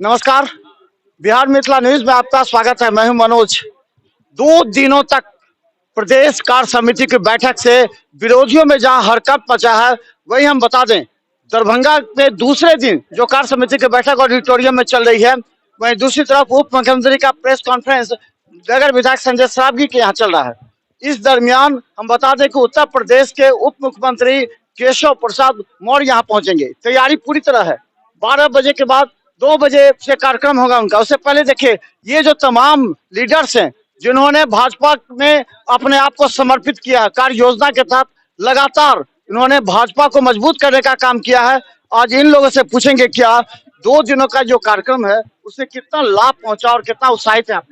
नमस्कार। बिहार मिथिला न्यूज में आपका स्वागत है। मैं हूं मनोज। 2 दिनों तक प्रदेश कार्य समिति की बैठक से विरोधियों में जहां हरकत मचा है, वही हम बता दें दरभंगा में दूसरे दिन जो कार्य समिति की बैठक ऑडिटोरियम में चल रही है, वहीं दूसरी तरफ उप मुख्यमंत्री का प्रेस कॉन्फ्रेंस नगर विधायक संजय सरावगी के यहाँ चल रहा है। इस दरमियान हम बता दें कि उत्तर प्रदेश के उप मुख्यमंत्री केशव प्रसाद मौर्य यहाँ पहुंचेंगे। तैयारी पूरी तरह है। 12 बजे के बाद 2 बजे से कार्यक्रम होगा उनका। उससे पहले देखिए, ये जो तमाम लीडर्स हैं जिन्होंने भाजपा में अपने आप को समर्पित किया, कार्य योजना के तहत लगातार इन्होंने भाजपा को मजबूत करने का काम किया है। आज इन लोगों से पूछेंगे क्या 2 दिनों का जो कार्यक्रम है उससे कितना लाभ पहुंचा और कितना उत्साहित है आप।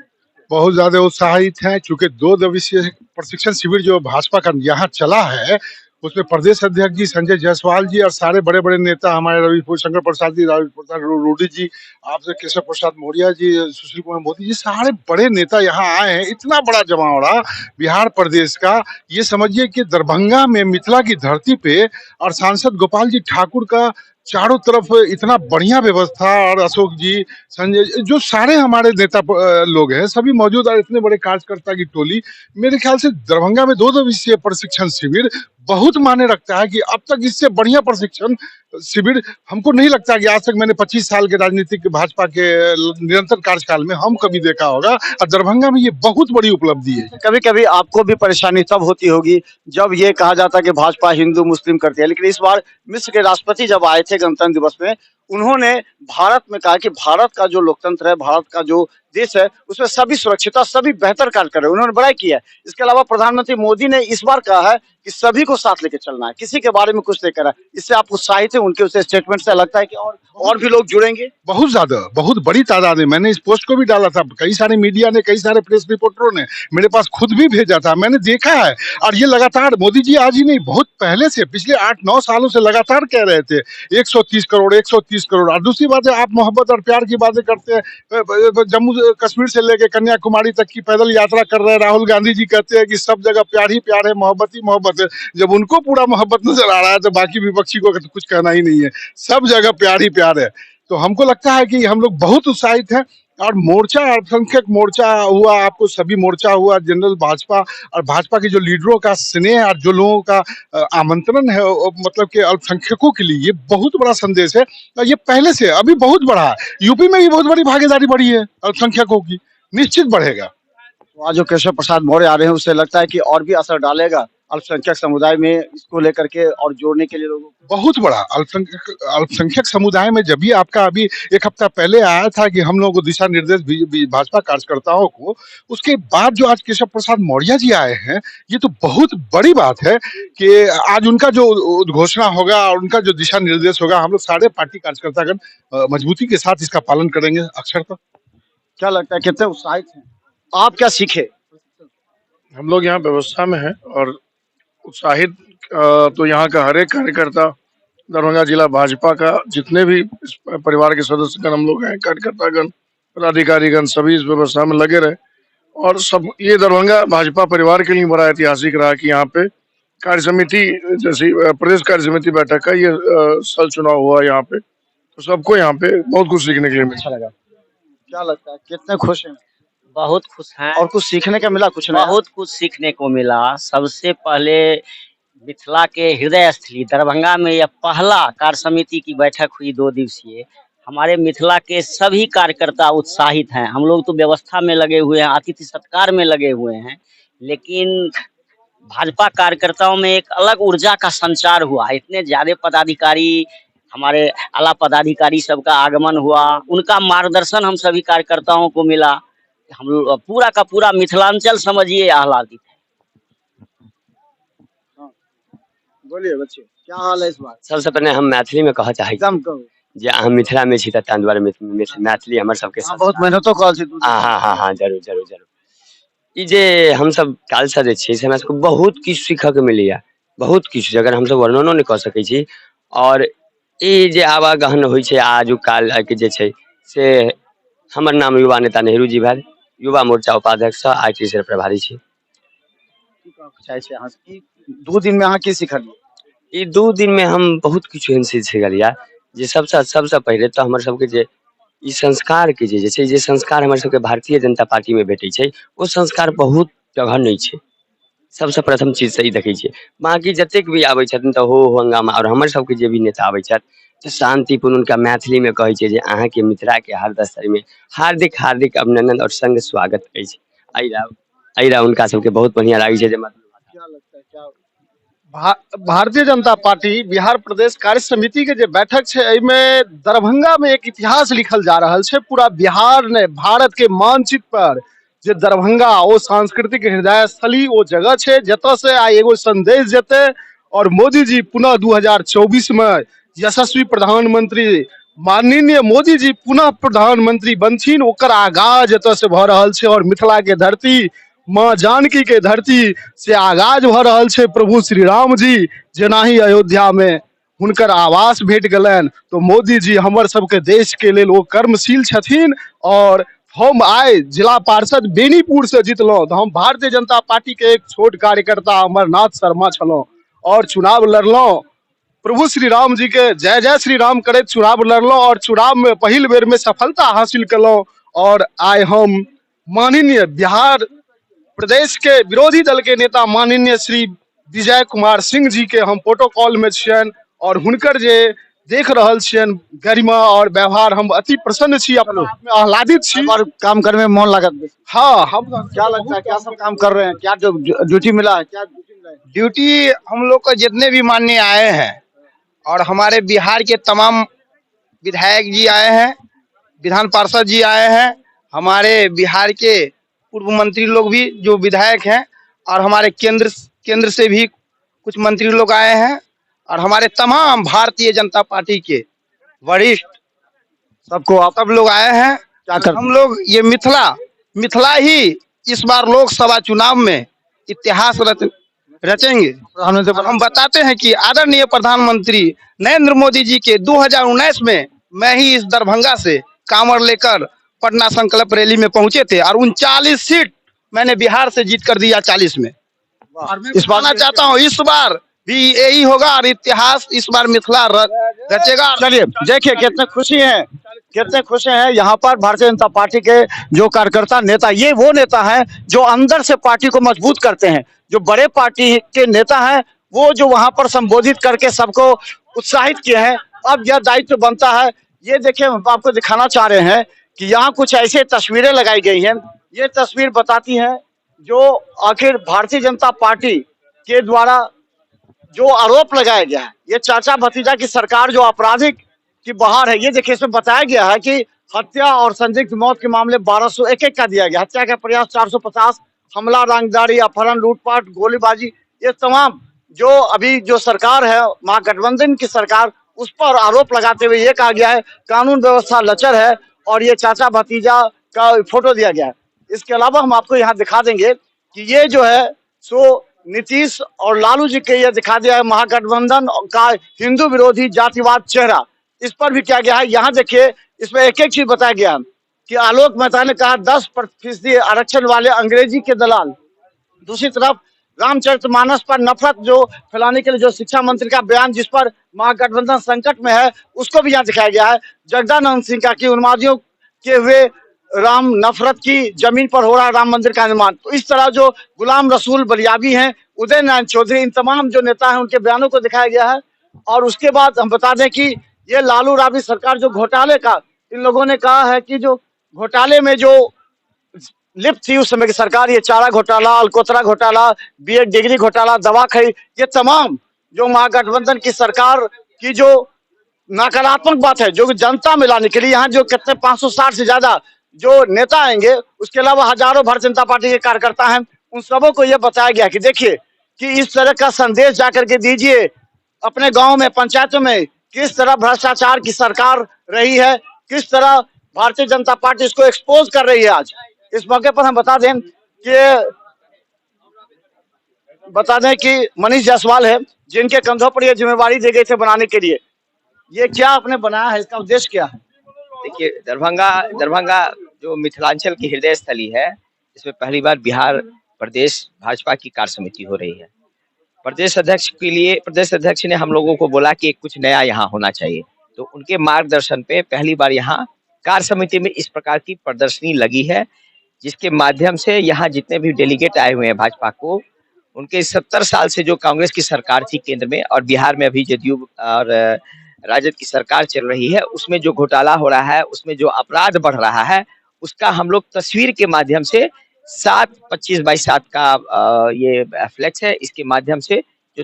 बहुत ज्यादा उत्साहित हैं, क्योंकि 2 दिवसीय प्रशिक्षण शिविर जो भाजपा का यहाँ चला है, उसमें प्रदेश अध्यक्ष जी संजय जायसवाल जी और सारे बड़े बड़े नेता हमारे रविशंकर प्रसाद जी, राज प्रसाद रूडी जी, आपसे केशव प्रसाद मौर्य जी, सुशील कुमार मोदी जी, सारे बड़े नेता यहाँ आए हैं। इतना बड़ा जमावड़ा बिहार प्रदेश का, ये समझिए कि दरभंगा में मिथिला की धरती पे, और सांसद गोपाल जी ठाकुर का चारों तरफ इतना बढ़िया व्यवस्था, और अशोक जी, संजय, जो सारे हमारे नेता लोग हैं सभी मौजूद, और इतने बड़े कार्यकर्ता की टोली। मेरे ख्याल से दरभंगा में 2 दिवसीय प्रशिक्षण शिविर बहुत मायने रखता है कि अब तक इससे बढ़िया प्रशिक्षण शिविर हमको नहीं लगता कि आज तक मैंने 25 साल के राजनीतिक भाजपा के निरंतर कार्यकाल में हम कभी देखा होगा, और दरभंगा में ये बहुत बड़ी उपलब्धि है। कभी कभी आपको भी परेशानी तब होती होगी जब ये कहा जाता है कि भाजपा हिंदू मुस्लिम करती है, लेकिन इस बार मिस्र के राष्ट्रपति जब आए थे गणतंत्र दिवस में, उन्होंने भारत में कहा कि भारत का जो लोकतंत्र है, भारत का जो देश है, उसमें सभी सुरक्षित और सभी बेहतर कार्य कर रहे हैं। उन्होंने बड़ाई की है। इसके अलावा प्रधानमंत्री मोदी ने इस बार कहा है कि सभी को साथ लेकर चलना है, किसी के बारे में कुछ नहीं करा। इससे आप उत्साहित हैं उनके उस स्टेटमेंट से? लगता है कि और भी लोग जुड़ेंगे? बहुत ज्यादा, बहुत बड़ी तादाद में। मैंने इस पोस्ट को भी डाला था, कई सारे मीडिया ने, कई सारे प्रेस रिपोर्टरों ने मेरे पास खुद भी भेजा था, मैंने देखा है। और ये लगातार मोदी जी आज ही नहीं, बहुत पहले से, पिछले 8-9 सालों से लगातार कह रहे थे 130 करोड़, 130 करोड़। और दूसरी बात है, आप मोहब्बत और प्यार की बातें करते हैं। जम्मू कश्मीर से लेके कन्याकुमारी तक की पैदल यात्रा कर रहे हैं। राहुल गांधी जी कहते हैं कि सब जगह प्यार ही प्यार है, मोहब्बत ही मोहब्बत है। जब उनको पूरा मोहब्बत नजर आ रहा है तो बाकी विपक्षी को कुछ कहना ही नहीं है। सब जगह प्यार ही प्यार है। तो हमको लगता है कि हम लोग बहुत उत्साहित हैं। और मोर्चा, अल्पसंख्यक मोर्चा हुआ, आपको सभी मोर्चा हुआ, जनरल भाजपा और भाजपा के जो लीडरों का स्नेह और जो लोगों का आमंत्रण है, मतलब कि अल्पसंख्यकों के लिए, ये बहुत बड़ा संदेश है। और ये पहले से अभी बहुत बड़ा है। यूपी में भी बहुत बड़ी भागीदारी बढ़ी है अल्पसंख्यकों की, निश्चित बढ़ेगा। तो आज जो केशव प्रसाद मौर्य आ रहे हैं, उससे लगता है कि और भी असर डालेगा अल्पसंख्यक समुदाय में, इसको लेकर के और जोड़ने के लिए लोगों को। बहुत बड़ा अल्पसंख्यक समुदाय में, जब भी आपका अभी 1 हफ्ता पहले आया था कि हम लोगों को दिशा निर्देश भाजपा कार्यकर्ताओं को, उसके बाद जो आज केशव प्रसाद मौर्य जी आए हैं, ये तो बहुत बड़ी बात है कि आज उनका जो उद्घोषणा होगा और उनका जो दिशा निर्देश होगा, हम लोग सारे पार्टी कार्यकर्तागण मजबूती के साथ इसका पालन करेंगे अक्षरतः। क्या लगता है, कितने उत्साहित हैं आप? क्या सीखे? हम लोग यहाँ व्यवस्था में हैं और उत्साहित। तो यहाँ का हर एक कार्यकर्ता, दरभंगा जिला भाजपा का जितने भी इस परिवार के सदस्यगण हम लोग हैं, कार्यकर्तागण, पदाधिकारीगण, सभी इस व्यवस्था में लगे रहे। और सब, ये दरभंगा भाजपा परिवार के लिए बड़ा ऐतिहासिक रहा कि यहाँ पे कार्य समिति, जैसी प्रदेश कार्य समिति बैठक का ये सल चुनाव हुआ यहाँ पे, तो सबको यहाँ पे बहुत कुछ सीखने के लिए मिला। अच्छा लगा। क्या लगता है, कितने खुश हैं? बहुत खुश हैं। और कुछ सीखने का मिला? कुछ नया? बहुत कुछ सीखने को मिला। सबसे पहले मिथिला के हृदय स्थली दरभंगा में यह पहला कार्य समिति की बैठक हुई 2 दिवसीय। हमारे मिथिला के सभी कार्यकर्ता उत्साहित हैं। हम लोग तो व्यवस्था में लगे हुए हैं, अतिथि सत्कार में लगे हुए हैं, लेकिन भाजपा कार्यकर्ताओं में एक अलग ऊर्जा का संचार हुआ। इतने ज्यादा पदाधिकारी, हमारे आला पदाधिकारी सबका आगमन हुआ, उनका मार्गदर्शन हम सभी कार्यकर्ताओं को मिला। हम लोग पूरा का पूरा मिथिलांचल समझिए आह्लादित है। बोलिए बच्चे, क्या हाल है इस बार? सबसे पहले हम मैथिली में कह चाहे एकदम कहो। जे हम मिथिला में छी, ताहि दुआरे मैथिली हमर सबके हाँ, बहुत मेहनतो कल छी। हाँ, जरूर जरूर जरूर। ई जे हम सब काल से जे छी से हमरा सबके बहुत किछु सीखऽ के मिलैया, बहुत किछु जकर हम सब वर्णनो नहीं कऽ सकै छी। और ई जे आवागमन होइ छै आजुक काल के जे छै से, हमर नाम युवा नेता नेहरू जी भेल, युवा मोर्चा उपाध्यक्ष आईटी से प्रभारी छी। चाहे छी अहाँ की 2 दिन में अहाँ की सिखलिए? ई 2 दिन में हम बहुत किछु एहन सीख गेलियै जे सबसे पहले तो हमर सबके जे ई संस्कार के जे छै, जे संस्कार हमर सबके भारतीय जनता पार्टी में भेटै छै, ओ संस्कार बहुत जगह नहीं छै। सबसे प्रथम चीज से ई देखै छियै। बाकी जतेक भी आबै छथिन तऽ हो हंगामा, और हमर सबके जे भी नेता आबै छथि तऽ शांतिपूर्ण हुनका मैथिली में कहै छै जे अहाँके मिथिला के हार्दिक में हार्दिक हार्दिक अभिनंदन और संग स्वागत अछि। एहिला उनका सबके बहुत बढ़िया लागै छै जे क्या लगता है क्या भारतीय जनता पार्टी बिहार प्रदेश कार्य समिति के जे बैठक छै, एहिमे दरभंगा में एक इतिहास लिखल जा रहल छै। पूरा बिहार ने भारत के मानचित्र पर जे दरभंगा ओ सांस्कृतिक हृदय स्थली ओ जगह छै, जतऽ से आइ एगो संदेश जेते और मोदी जी पुनः 2024 में यशस्वी प्रधानमंत्री माननीय मोदी जी पुनः प्रधानमंत्री बनथिन, ओकर आगाज एतऽ से भऽ रहल छै। और मिथिला के धरती माँ जानकी के धरती से आगाज भऽ रहल छै। प्रभु श्री राम जी जेनाही अयोध्या में हुनकर आवास भेट गेलनि, तो मोदी जी हमर सबके देश के लेल ओ कर्मशील छथिन। और हम आइ जिला पार्षद बेनीपुर से जीतलहुँ, तो हम भारतीय जनता पार्टी के एक छोट कार्यकर्ता अमरनाथ शर्मा छलहुँ और चुनाव लड़लहुँ। प्रभु श्री राम जी के जय जय श्री राम करैत चुनाव लड़लहुँ और चुनाव में पहिल बेर में सफलता हासिल केलहुँ। और आइ हम माननीय बिहार प्रदेश के विरोधी दल के नेता माननीय श्री विजय कुमार सिंह जी के हम प्रोटोकॉल में छियनि, और हुनकर जे देख रहल छियनि गरिमा और व्यवहार, हम अति प्रसन्न छी, अपने आप में आह्लादित छी। और काम करने में मन लागत? हाँ, हम क्या लगता है क्या सब काम कर रहे हैं, क्या जो ड्यूटी मिला है, क्या ड्यूटी मिला है? ड्यूटी हम लोग को जितने भी माननीय आए हैं और हमारे बिहार के तमाम विधायक जी आए हैं, विधान पार्षद जी आए हैं, हमारे बिहार के पूर्व मंत्री लोग भी जो विधायक हैं, और हमारे केंद्र से भी कुछ मंत्री लोग आए हैं, और हमारे तमाम भारतीय जनता पार्टी के वरिष्ठ सबको आप सब लोग आए हैं। क्या कर हम लोग ये मिथिला ही इस बार लोकसभा चुनाव में इतिहास रचेंगे। प्रधानमंत्री और हम बताते हैं कि आदरणीय प्रधानमंत्री नरेंद्र मोदी जी के 2019 में मैं ही इस दरभंगा से कांवड़ लेकर पटना संकल्प रैली में पहुंचे थे, और 39 सीट मैंने बिहार से जीत कर दिया 40 में। इस बार चाहता हूँ इस बार भी यही होगा, और इतिहास इस बार मिथिला रचेगा। चलिए देखिए कितने खुश हैं यहाँ पर भारतीय जनता पार्टी के जो कार्यकर्ता नेता। ये वो नेता हैं जो अंदर से पार्टी को मजबूत करते हैं। जो बड़े पार्टी के नेता हैं वो जो वहां पर संबोधित करके सबको उत्साहित किए हैं। अब यह दायित्व बनता है। ये देखिए हम आपको दिखाना चाह रहे हैं कि यहाँ कुछ ऐसे तस्वीरें लगाई गई हैं। ये तस्वीर बताती है जो आखिर भारतीय जनता पार्टी के द्वारा जो आरोप लगाया गया है, ये चाचा भतीजा की सरकार जो आपराधिक की बहार है। ये देखिए इसमें बताया गया है कि हत्या और संदिग्ध मौत के मामले 1201 का दिया गया, हत्या का प्रयास 450, हमला, रंगदारी, अपहरण, लूटपाट, गोलीबाजी, ये तमाम जो अभी जो सरकार है महागठबंधन की सरकार, उस पर आरोप लगाते हुए ये कहा गया है कानून व्यवस्था लचर है, और ये चाचा भतीजा का फोटो दिया गया है। इसके अलावा हम आपको यहाँ दिखा देंगे कि ये जो है सो नीतीश और लालू जी के ये दिखा दिया है महागठबंधन का हिंदू विरोधी जातिवाद चेहरा। इस पर भी क्या गया है, यहाँ देखिए इसमें एक एक चीज बताया गया है कि आलोक मेहता ने कहा 10% आरक्षण वाले अंग्रेजी के दलाल। दूसरी तरफ रामचरितमानस पर नफरत जो फैलाने के लिए जो शिक्षा मंत्री का बयान, जिस पर महागठबंधन संकट में है, उसको भी यहाँ दिखाया गया है। जगदानंद सिंह का कि उन्मादियों के हुए राम नफरत की जमीन पर हो रहा है राम मंदिर का निर्माण। तो इस तरह जो गुलाम रसूल बलियाबी हैं, उदय नारायण चौधरी, इन तमाम जो नेता हैं उनके बयानों को दिखाया गया है। और उसके बाद हम बता दें कि ये लालू राबड़ी सरकार जो घोटाले का, इन लोगों ने कहा है कि जो घोटाले में जो लिप्त थी उस समय की सरकार, ये चारा घोटाला, अलकोतरा घोटाला, बीएड डिग्री घोटाला, दवा खरीद, ये तमाम जो महागठबंधन की सरकार की जो नकारात्मक बात है जो जनता में लाने के लिए यहाँ जो कितने 560 से ज्यादा जो नेता आएंगे, उसके अलावा हजारों भारतीय जनता पार्टी के कार्यकर्ता हैं, उन सबों को यह बताया गया कि देखिए कि इस तरह का संदेश जाकर के दीजिए अपने गांव में, पंचायतों में किस तरह भ्रष्टाचार की सरकार रही है, किस तरह भारतीय जनता पार्टी इसको एक्सपोज कर रही है। आज इस मौके पर हम बता दें कि मनीष जायसवाल है जिनके कंधों पर यह जिम्मेवारी दी गई थी बनाने के लिए। ये क्या आपने बनाया है, इसका उद्देश्य क्या है? देखिए दरभंगा जो मिथिलांचल की हृदय स्थली है, इसमें पहली बार बिहार प्रदेश भाजपा की कार्य समिति हो रही है। प्रदेश अध्यक्ष ने हम लोगों को बोला कि कुछ नया यहाँ होना चाहिए, तो उनके मार्गदर्शन पे पहली बार यहाँ कार्य समिति में इस प्रकार की प्रदर्शनी लगी है, जिसके माध्यम से यहाँ जितने भी डेलीगेट आए हुए हैं भाजपा को, उनके 70 साल से जो कांग्रेस की सरकार थी केंद्र में और बिहार में अभी जदयू और राजद की सरकार चल रही है, उसमें जो घोटाला हो रहा है, उसमें जो अपराध बढ़ रहा है, उसका हम लोग तस्वीर के माध्यम से 7/25/7 का ये फ्लेक्स है। इसके माध्यम से जो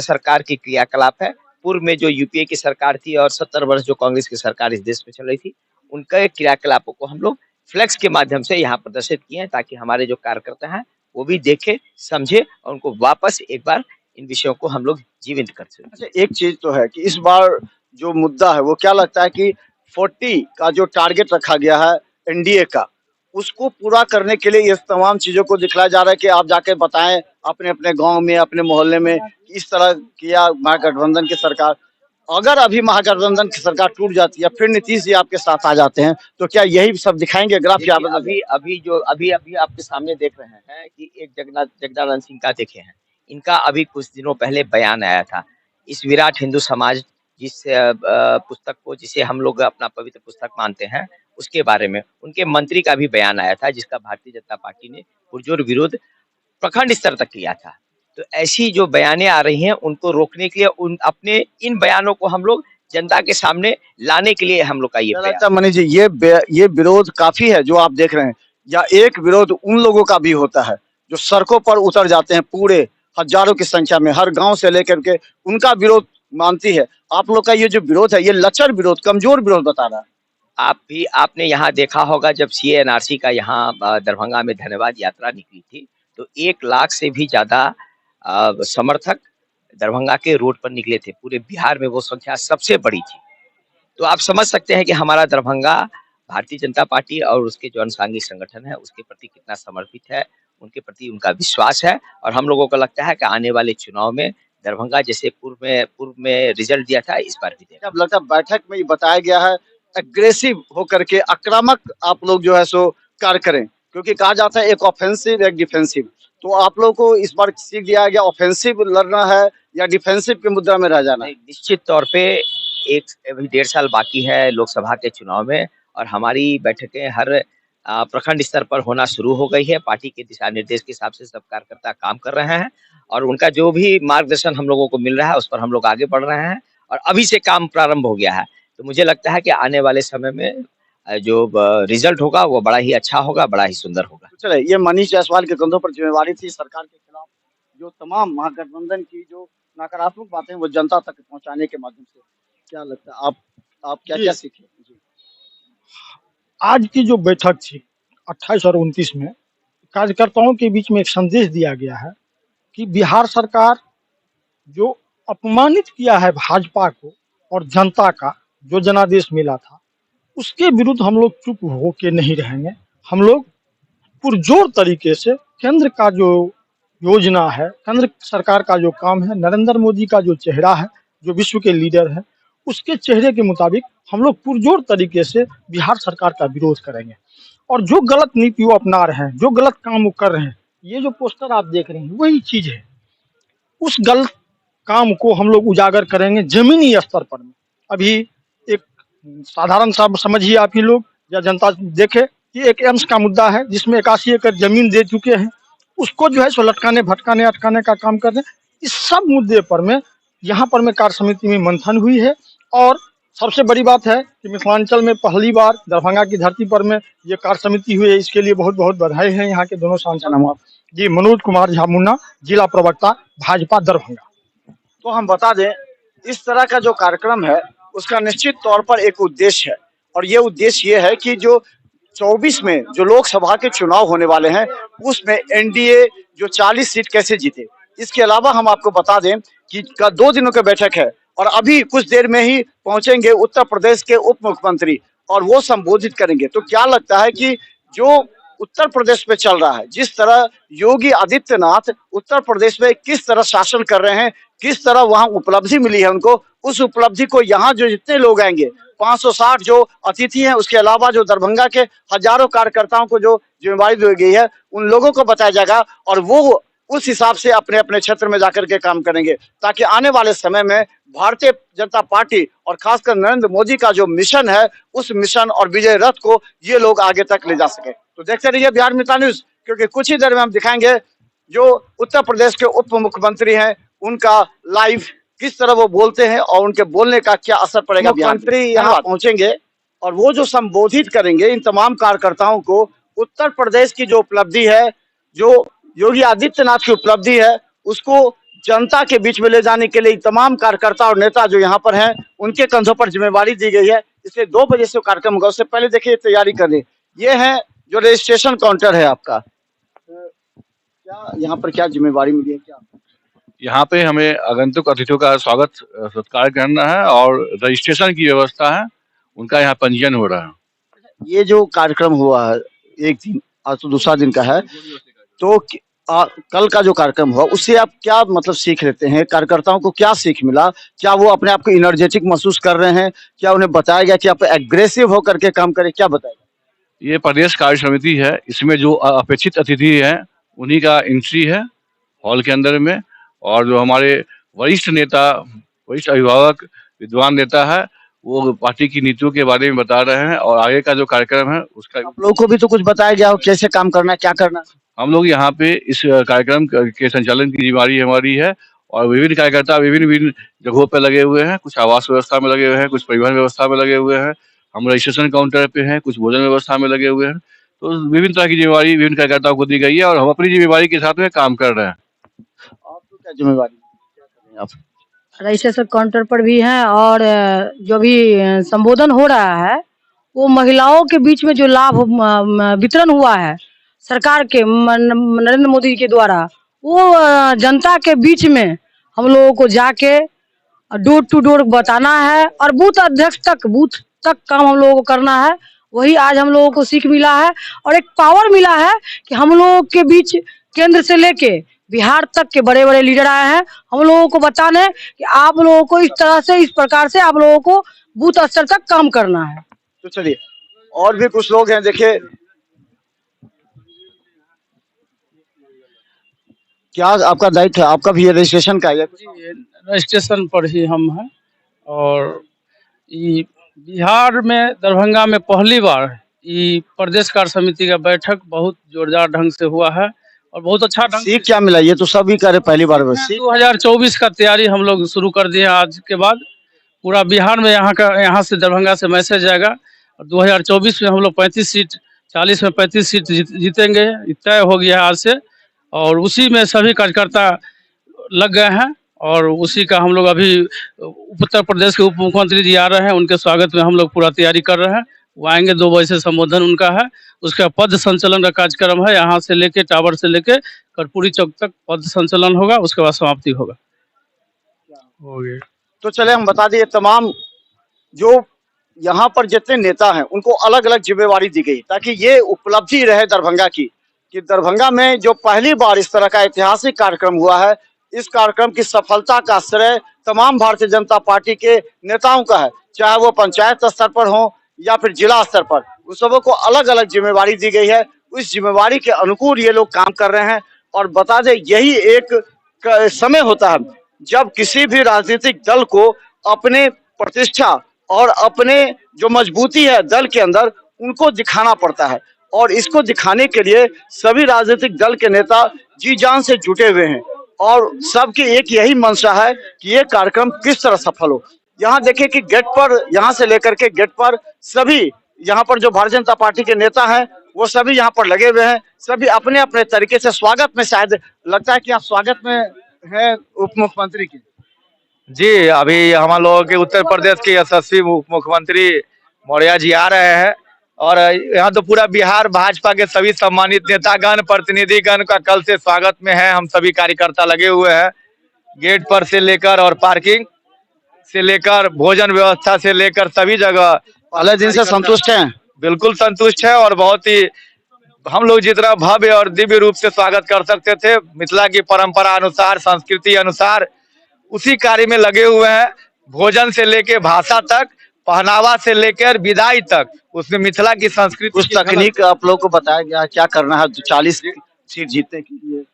सरकार की क्रियाकलाप है, पूर्व में जो यूपीए की सरकार थी और 70 वर्ष जो कांग्रेस की सरकार इस देश में चल रही थी, उनके क्रियाकलापों को हम लोग फ्लेक्स के माध्यम से यहाँ प्रदर्शित किए हैं, ताकि हमारे जो कार्यकर्ता हैं वो भी देखे, समझे और उनको वापस एक बार इन विषयों को हम लोग जीवित कर सकें। अच्छा, एक चीज तो है कि इस बार जो मुद्दा है वो क्या लगता है कि 40 का जो टारगेट रखा गया है एनडीए का, उसको पूरा करने के लिए इस तमाम चीजों को दिखलाया जा रहा है कि आप जाके बताएं अपने अपने गांव में, अपने मोहल्ले में कि इस तरह किया महागठबंधन की सरकार। अगर अभी महागठबंधन की सरकार टूट जाती है, फिर नीतीश जी आपके साथ आ जाते हैं, तो क्या यही सब दिखाएंगे ग्राफ? देखिए, अभी आपके सामने देख रहे हैं कि एक जगदानंद सिंह का देखे हैं, इनका अभी कुछ दिनों पहले बयान आया था इस विराट हिंदू समाज जिस पुस्तक को, जिसे हम लोग अपना पवित्र पुस्तक मानते हैं, उसके बारे में उनके मंत्री का भी बयान आया था, जिसका भारतीय जनता पार्टी ने पुरजोर विरोध प्रखंड स्तर तक किया था। तो ऐसी जो बयानें आ रही हैं, उनको रोकने के लिए उन अपने इन बयानों को हम लोग जनता के सामने लाने के लिए हम लोग का ये प्रयास। अच्छा मनीष जी, ये विरोध काफी है जो आप देख रहे हैं, या एक विरोध उन लोगों का भी होता है जो सड़कों पर उतर जाते हैं पूरे हजारों की संख्या में, हर गांव से लेकर के, उनका विरोध मानती है? आप लोग का ये जो विरोध है, ये लचर विरोध, कमजोर विरोध बता रहा है। आपने यहाँ देखा होगा जब सीए एनआरसी का यहाँ दरभंगा में धन्यवाद यात्रा निकली थी, तो 1 लाख से भी ज्यादा समर्थक दरभंगा के रोड पर निकले थे। पूरे बिहार में वो संख्या सबसे बड़ी थी। तो आप समझ सकते हैं कि हमारा दरभंगा भारतीय जनता पार्टी और उसके जो अनुसांगी संगठन है उसके प्रति कितना समर्पित है, उनके प्रति उनका विश्वास है। और हम लोगों को लगता है कि आने वाले चुनाव में दरभंगा जैसे पूर्व में रिजल्ट दिया था, इस बार भी देगा। अब लगता है बैठक में ये बताया गया है एग्रेसिव होकर के, आक्रामक आप लोग जो है सो कार्य करें, क्योंकि कहा जाता है एक ऑफेंसिव एक डिफेंसिव। तो आप लोग को इस बार सीख दिया गया ऑफेंसिव लड़ना है या डिफेंसिव की मुद्रा में रह जाना है? निश्चित तौर पे अभी 1.5 साल बाकी है लोकसभा के चुनाव में, और हमारी बैठकें हर प्रखंड स्तर पर होना शुरू हो गई है। पार्टी के दिशा निर्देश के हिसाब से सब कार्यकर्ता काम कर रहे हैं और उनका जो भी मार्गदर्शन हम लोगों को मिल रहा है उस पर हम लोग आगे बढ़ रहे हैं और अभी से काम प्रारंभ हो गया है। तो मुझे लगता है कि आने वाले समय में जो रिजल्ट होगा वो बड़ा ही अच्छा होगा, बड़ा ही सुंदर होगा। चले, ये मनीष जायसवाल के कंधों पर जिम्मेवारी थी सरकार के खिलाफ जो तमाम महागठबंधन की जो नकारात्मक बातें वो जनता तक पहुंचाने के माध्यम से। क्या लगता है आप क्या सीखे? जी। आज की जो बैठक थी 28 और 29 में कार्यकर्ताओं के बीच में एक संदेश दिया गया है कि बिहार सरकार जो अपमानित किया है भाजपा को और जनता का जो जनादेश मिला था, उसके विरुद्ध हम लोग चुप होके नहीं रहेंगे। हम लोग पुरजोर तरीके से केंद्र का जो योजना है, केंद्र सरकार का जो काम है, नरेंद्र मोदी का जो चेहरा है, जो विश्व के लीडर है, उसके चेहरे के मुताबिक हम लोग पुरजोर तरीके से बिहार सरकार का विरोध करेंगे। और जो गलत नीति वो अपना रहे हैं, जो गलत काम वो कर रहे हैं, ये जो पोस्टर आप देख रहे हैं वही चीज है। उस गलत काम को हम लोग उजागर करेंगे जमीनी स्तर पर। अभी एक साधारण सा समझिए आप ही लोग या जनता देखे कि एक एम्स का मुद्दा है जिसमें 81 एकड़ जमीन दे चुके हैं, उसको जो है सो लटकाने भटकाने अटकाने का काम कर रहे हैं। इस सब मुद्दे पर में यहाँ पर में कार्य समिति में मंथन हुई है। और सबसे बड़ी बात है कि मिथिलांचल में पहली बार दरभंगा की धरती पर में ये कार्य समिति हुई है, इसके लिए बहुत बहुत बधाई है यहाँ के दोनों सांसद जी। मनोज कुमार झा मुन्ना, जिला प्रवक्ता भाजपा दरभंगा। तो हम बता दें, इस तरह का जो कार्यक्रम है उसका निश्चित तौर पर एक उद्देश्य है, और ये उद्देश्य ये है कि जो 24 में जो लोकसभा के चुनाव होने वाले हैं उसमें एनडीए जो 40 सीट कैसे जीते। इसके अलावा हम आपको बता दें कि 2 दिनों की बैठक है और अभी कुछ देर में ही पहुंचेंगे उत्तर प्रदेश के उप मुख्यमंत्री और वो संबोधित करेंगे। तो क्या लगता है कि जो उत्तर प्रदेश में चल रहा है, जिस तरह योगी आदित्यनाथ उत्तर प्रदेश में किस तरह शासन कर रहे हैं, किस तरह वहां उपलब्धि मिली है उनको, उस उपलब्धि को यहाँ जो जितने लोग आएंगे 560 जो अतिथि हैं, उसके अलावा जो दरभंगा के हजारों कार्यकर्ताओं को जो जिम्मेदारी दी गई है, उन लोगों को बताया जाएगा और वो उस हिसाब से अपने अपने क्षेत्र में जाकर के काम करेंगे, ताकि आने वाले समय में भारतीय जनता पार्टी और खासकर नरेंद्र मोदी का जो मिशन है, उस मिशन और विजय रथ को ये लोग आगे तक ले जा सके। तो देखते रहिए बिहार मित्र न्यूज, क्योंकि कुछ ही देर में हम दिखाएंगे जो उत्तर प्रदेश के उप मुख्यमंत्री हैं, उनका लाइव किस तरह वो बोलते हैं और उनके बोलने का क्या असर पड़ेगा। मुख्यमंत्री यहाँ पहुंचेंगे और वो जो संबोधित करेंगे इन तमाम कार्यकर्ताओं को, उत्तर प्रदेश की जो उपलब्धि है, जो योगी आदित्यनाथ की उपलब्धि है, उसको जनता के बीच में ले जाने के लिए तमाम कार्यकर्ता और नेता जो यहाँ पर हैं, उनके कंधों पर जिम्मेवारी दी गई है। इसलिए 2 बजे से कार्यक्रम होगा, उससे पहले देखिए तैयारी कर लें। ये है जो रजिस्ट्रेशन काउंटर है आपका, क्या यहाँ पर क्या जिम्मेवारी मिली है? क्या यहाँ पे हमें आगंतुक अतिथियों का स्वागत सत्कार करना है और रजिस्ट्रेशन की व्यवस्था है, उनका यहाँ पंजीयन हो रहा है। ये जो कार्यक्रम हुआ है, एक दिन आज तो दूसरा दिन का है, तो कल का जो कार्यक्रम हुआ उससे आप क्या मतलब सीख लेते हैं? कार्यकर्ताओं को क्या सीख मिला? क्या वो अपने आप को एनर्जेटिक महसूस कर रहे हैं? क्या उन्हें बताया गया कि आप एग्रेसिव होकर के काम करें? क्या बताया? ये प्रदेश कार्य समिति है, इसमें जो अपेक्षित अतिथि हैं उन्हीं का एंट्री है हॉल के अंदर में, और जो हमारे वरिष्ठ नेता, वरिष्ठ अभिभावक, विद्वान नेता है, वो पार्टी की नीतियों के बारे में बता रहे हैं और आगे का जो कार्यक्रम है उसका आप लोगों को भी तो कुछ बताया गया हो, कैसे काम करना है, क्या करना है? हम लोग यहाँ पे इस कार्यक्रम के संचालन की जिम्मेदारी हमारी है और विभिन्न कार्यकर्ता विभिन्न जगहों पर लगे हुए हैं, कुछ आवास व्यवस्था में लगे हुए हैं, कुछ परिवहन व्यवस्था में लगे हुए हैं, हम रजिस्ट्रेशन काउंटर पे हैं, कुछ भोजन व्यवस्था में लगे हुए हैं। तो विभिन्न तरह की जिम्मेवारी विभिन्न कार्यकर्ताओं को दी गई है और हम अपनी जिम्मेवारी के साथ में काम कर रहे हैं। आपको क्या जिम्मेवारी, क्या कर रहे हैं आप? रजिस्ट्रेशन काउंटर पर भी हैं और जो भी संबोधन हो रहा है वो महिलाओं के बीच में जो लाभ वितरण हुआ है सरकार के नरेंद्र मोदी के द्वारा, वो जनता के बीच में हम लोगों को जाके डोर टू डोर बताना है और बूथ अध्यक्ष तक, बूथ तक काम हम लोगों को करना है। वही आज हम लोगों को सीख मिला है और एक पावर मिला है कि हम लोगों के बीच केंद्र से लेके बिहार तक के बड़े बड़े लीडर आए हैं हम लोगों को बताने कि आप लोगों को इस तरह से, इस प्रकार से आप लोगों को बूथ स्तर तक काम करना है। तो चलिए, और भी कुछ लोग हैं, देखिए क्या आपका दायित्व है? आपका भी ये रजिस्ट्रेशन का है? रजिस्ट्रेशन पर ही हम हैं और ये बिहार में दरभंगा में पहली बार ये प्रदेश कार्य समिति का बैठक बहुत जोरदार ढंग से हुआ है और बहुत अच्छा ढंग से। क्या मिला? ये तो सभी करे पहली बार। 2024 का तैयारी हम लोग शुरू कर दिए आज के बाद, पूरा बिहार में यहाँ से दरभंगा से मैसेज आएगा और 2024 में हम लोग 35 सीट, 40 में 35 सीट जीतेंगे, तय हो गया आज से। और उसी में सभी कार्यकर्ता लग गए हैं और उसी का हम लोग अभी उत्तर प्रदेश के उप मुख्यमंत्री जी आ रहे हैं, उनके स्वागत में हम लोग पूरा तैयारी कर रहे हैं। वो आएंगे, 2 बजे से संबोधन उनका है, उसका पद संचलन का कार्यक्रम है, यहाँ से लेके टावर से लेके कर्पूरी चौक तक पद संचलन होगा, उसके बाद समाप्ति होगा। तो चले हम बता दिए, तमाम जो यहाँ पर जितने नेता हैं उनको अलग अलग जिम्मेवारी दी गई ताकि ये उपलब्धि रहे दरभंगा की, कि दरभंगा में जो पहली बार इस तरह का ऐतिहासिक कार्यक्रम हुआ है, इस कार्यक्रम की सफलता का श्रेय तमाम भारतीय जनता पार्टी के नेताओं का है, चाहे वो पंचायत स्तर पर हो या फिर जिला स्तर पर। उन सबों को अलग अलग जिम्मेवारी दी गई है, उस जिम्मेवारी के अनुकूल ये लोग काम कर रहे हैं। और बता दें, यही एक समय होता है जब किसी भी राजनीतिक दल को अपने प्रतिष्ठा और अपने जो मजबूती है दल के अंदर, उनको दिखाना पड़ता है। और इसको दिखाने के लिए सभी राजनीतिक दल के नेता जी जान से जुटे हुए हैं और सबकी एक यही मंशा है कि ये कार्यक्रम किस तरह सफल हो। यहाँ देखिए कि गेट पर, यहाँ से लेकर के गेट पर सभी यहाँ पर जो भारतीय जनता पार्टी के नेता हैं वो सभी यहाँ पर लगे हुए हैं, सभी अपने अपने तरीके से स्वागत में, शायद लगता है कि आप स्वागत में हैं उप मुख्यमंत्री की। जी, अभी हम लोगों के उत्तर प्रदेश के यशस्वी उप मुख्यमंत्री मौर्य जी आ रहे हैं और यहाँ तो पूरा बिहार भाजपा के सभी सम्मानित नेतागण, प्रतिनिधिगण का कल से स्वागत में है। हम सभी कार्यकर्ता लगे हुए हैं, गेट पर से लेकर और पार्किंग से लेकर भोजन व्यवस्था से लेकर सभी जगह। पहले दिन से संतुष्ट हैं? बिल्कुल संतुष्ट है और बहुत ही हम लोग जितना भव्य और दिव्य रूप से स्वागत कर सकते थे मिथिला की परंपरा अनुसार, संस्कृति अनुसार, उसी कार्य में लगे हुए हैं। भोजन से लेकर भाषा तक, पहनावा से लेकर विदाई तक, उसमें मिथिला की संस्कृति, उस तकनीक आप लोग को बताया गया क्या करना है 40 सीट जीतने के लिए।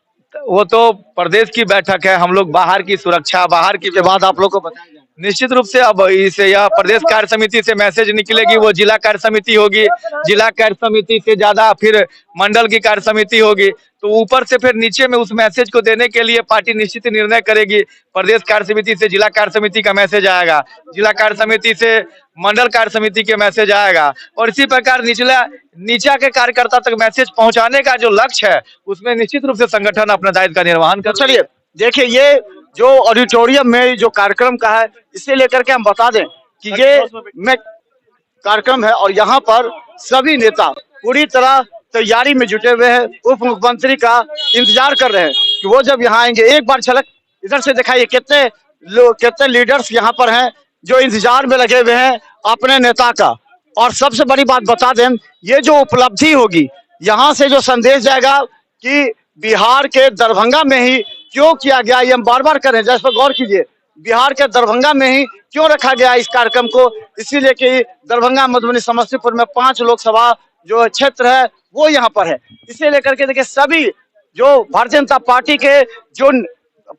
वो तो प्रदेश की बैठक है, हम लोग बाहर की सुरक्षा, बाहर की के बाद आप लोग को बताया जाएगा। निश्चित रूप से अब इसे यह प्रदेश कार्य समिति से मैसेज निकलेगी, वो जिला कार्य समिति होगी, जिला कार्य समिति से ज्यादा फिर मंडल की कार्य समिति होगी, तो ऊपर से फिर नीचे में उस मैसेज को देने के लिए पार्टी निश्चित निर्णय करेगी। प्रदेश कार्य समिति से जिला कार्य समिति का मैसेज आएगा, जिला कार्य समिति से मंडल कार्य समिति के मैसेज आएगा, और इसी प्रकार नीचा के कार्यकर्ता तक मैसेज पहुंचाने का जो लक्ष्य है उसमें निश्चित रूप से संगठन अपना दायित्व का निर्वहन कर। चलिए देखिए, ये जो ऑडिटोरियम में जो कार्यक्रम का है, इसे लेकर के हम बता दें कि ये में कार्यक्रम है और यहाँ पर सभी नेता पूरी तरह तैयारी में जुटे हुए हैं। उप मुख्यमंत्री का इंतजार कर रहे हैं कि वो जब यहाँ आएंगे। एक बार झलक इधर से दिखाइए, कितने लीडर्स यहाँ पर हैं जो इंतजार में लगे हुए हैं अपने नेता का। और सबसे बड़ी बात बता दें, ये जो उपलब्धि होगी, यहाँ से जो संदेश जाएगा कि बिहार के दरभंगा में ही क्यों किया गया, ये हम बार बार करें, इस पर गौर कीजिए, बिहार के दरभंगा में ही क्यों रखा गया इस कार्यक्रम को, इसीलिए कि दरभंगा, मधुबनी, समस्तीपुर में 5 लोकसभा जो क्षेत्र है वो यहाँ पर है। इसे लेकर के देखिए, सभी जो भारतीय जनता पार्टी के जो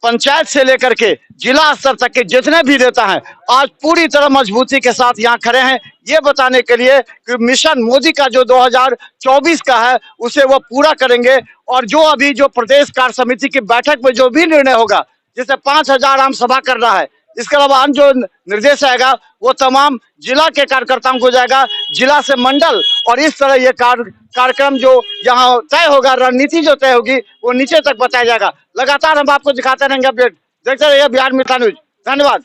पंचायत से लेकर के जिला स्तर तक के जितने भी नेता हैं, आज पूरी तरह मजबूती के साथ यहाँ खड़े हैं, ये बताने के लिए कि मिशन मोदी का जो 2024 का है उसे वो पूरा करेंगे। और जो अभी जो प्रदेश कार्य समिति की बैठक में जो भी निर्णय होगा, जैसे 5000 आम सभा करना है, इसके अलावा अन्य जो निर्देश आएगा वो तमाम जिला के कार्यकर्ताओं को जाएगा, जिला से मंडल, और इस तरह ये कार्यक्रम जो यहाँ तय होगा, रणनीति जो तय होगी वो नीचे तक बताया जाएगा। लगातार हम आपको दिखाते रहेंगे अपडेट। देखते रहिए बिहार मित्र न्यूज। धन्यवाद।